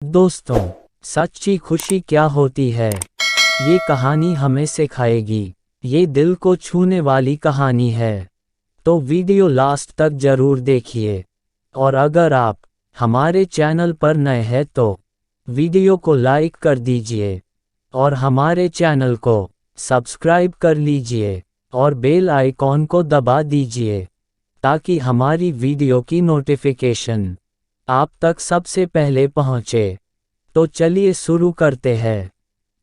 दोस्तों, सच्ची खुशी क्या होती है, ये कहानी हमें सिखाएगी। ये दिल को छूने वाली कहानी है, तो वीडियो लास्ट तक जरूर देखिए। और अगर आप हमारे चैनल पर नए हैं तो वीडियो को लाइक कर दीजिए और हमारे चैनल को सब्सक्राइब कर लीजिए और बेल आइकॉन को दबा दीजिए ताकि हमारी वीडियो की नोटिफिकेशन आप तक सबसे पहले पहुंचे। तो चलिए शुरू करते हैं।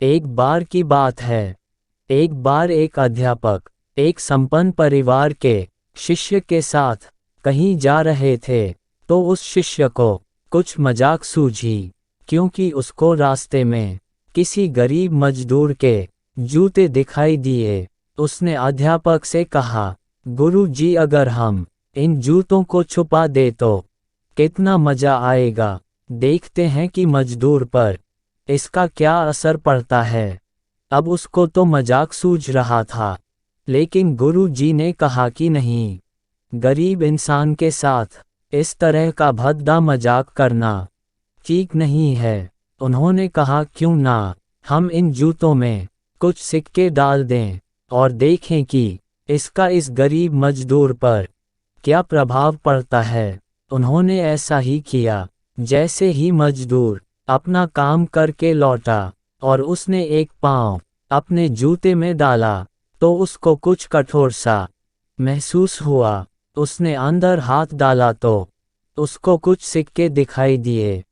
एक बार की बात है, एक बार एक अध्यापक एक संपन्न परिवार के शिष्य के साथ कहीं जा रहे थे, तो उस शिष्य को कुछ मजाक सूझी, क्योंकि उसको रास्ते में किसी गरीब मजदूर के जूते दिखाई दिए। उसने अध्यापक से कहा, गुरु जी, अगर हम इन जूतों को छुपा दे तो कितना मजा आएगा। देखते हैं कि मजदूर पर इसका क्या असर पड़ता है। अब उसको तो मजाक सूझ रहा था, लेकिन गुरु जी ने कहा कि नहीं, गरीब इंसान के साथ इस तरह का भद्दा मजाक करना ठीक नहीं है। उन्होंने कहा, क्यों ना हम इन जूतों में कुछ सिक्के डाल दें और देखें कि इसका इस गरीब मजदूर पर क्या प्रभाव पड़ता है। उन्होंने ऐसा ही किया। जैसे ही मजदूर अपना काम करके लौटा और उसने एक पाँव अपने जूते में डाला, तो उसको कुछ कठोर सा महसूस हुआ। उसने अंदर हाथ डाला तो उसको कुछ सिक्के दिखाई दिए।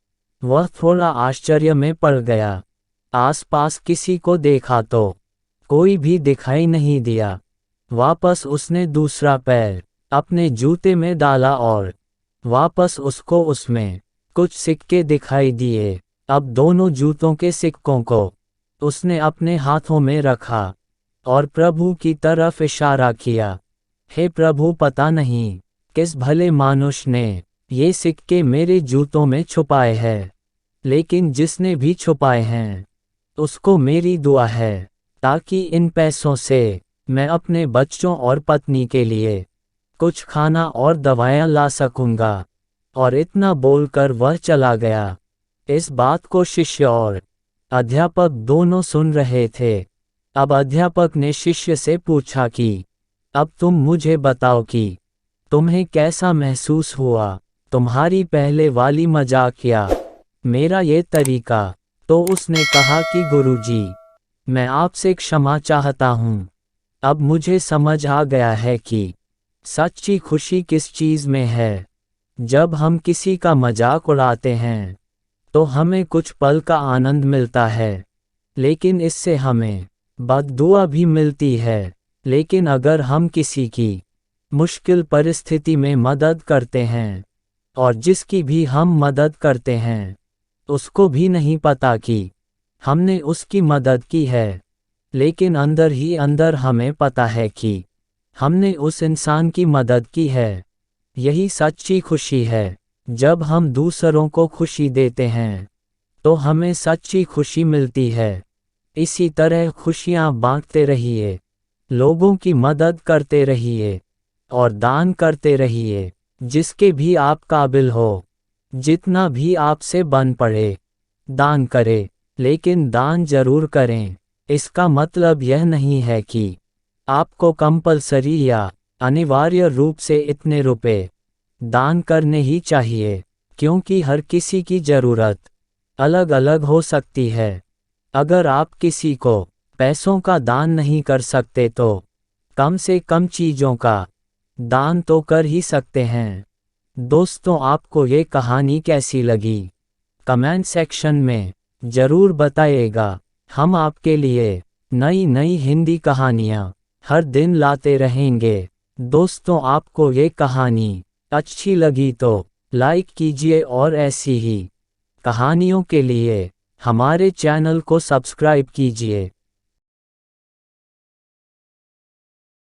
वह थोड़ा आश्चर्य में पड़ गया। आसपास किसी को देखा तो कोई भी दिखाई नहीं दिया। वापस उसने दूसरा पैर अपने जूते में डाला और वापस उसको उसमें कुछ सिक्के दिखाई दिए। अब दोनों जूतों के सिक्कों को उसने अपने हाथों में रखा और प्रभु की तरफ इशारा किया। हे प्रभु, पता नहीं किस भले मानुष ने ये सिक्के मेरे जूतों में छुपाए हैं, लेकिन जिसने भी छुपाए हैं उसको मेरी दुआ है, ताकि इन पैसों से मैं अपने बच्चों और पत्नी के लिए कुछ खाना और दवाएं ला सकूंगा। और इतना बोलकर वह चला गया। इस बात को शिष्य और अध्यापक दोनों सुन रहे थे। अब अध्यापक ने शिष्य से पूछा कि अब तुम मुझे बताओ कि तुम्हें कैसा महसूस हुआ, तुम्हारी पहले वाली मजाक या मेरा ये तरीका। तो उसने कहा कि गुरुजी, मैं आपसे क्षमा चाहता हूँ। अब मुझे समझ आ गया है कि सच्ची खुशी किस चीज़ में है। जब हम किसी का मजाक उड़ाते हैं तो हमें कुछ पल का आनंद मिलता है, लेकिन इससे हमें बददुआ भी मिलती है। लेकिन अगर हम किसी की मुश्किल परिस्थिति में मदद करते हैं और जिसकी भी हम मदद करते हैं उसको भी नहीं पता कि हमने उसकी मदद की है, लेकिन अंदर ही अंदर हमें पता है कि हमने उस इंसान की मदद की है, यही सच्ची खुशी है। जब हम दूसरों को खुशी देते हैं तो हमें सच्ची खुशी मिलती है। इसी तरह खुशियाँ बांटते रहिए, लोगों की मदद करते रहिए और दान करते रहिए, जिसके भी आप काबिल हो। जितना भी आपसे बन पड़े दान करें, लेकिन दान जरूर करें। इसका मतलब यह नहीं है कि आपको कंपलसरी या अनिवार्य रूप से इतने रुपए दान करने ही चाहिए, क्योंकि हर किसी की ज़रूरत अलग अलग हो सकती है। अगर आप किसी को पैसों का दान नहीं कर सकते तो कम से कम चीज़ों का दान तो कर ही सकते हैं। दोस्तों, आपको ये कहानी कैसी लगी, कमेंट सेक्शन में ज़रूर बताइएगा। हम आपके लिए नई नई हिंदी कहानियाँ हर दिन लाते रहेंगे। दोस्तों, आपको ये कहानी अच्छी लगी तो लाइक कीजिए और ऐसी ही कहानियों के लिए हमारे चैनल को सब्सक्राइब कीजिए।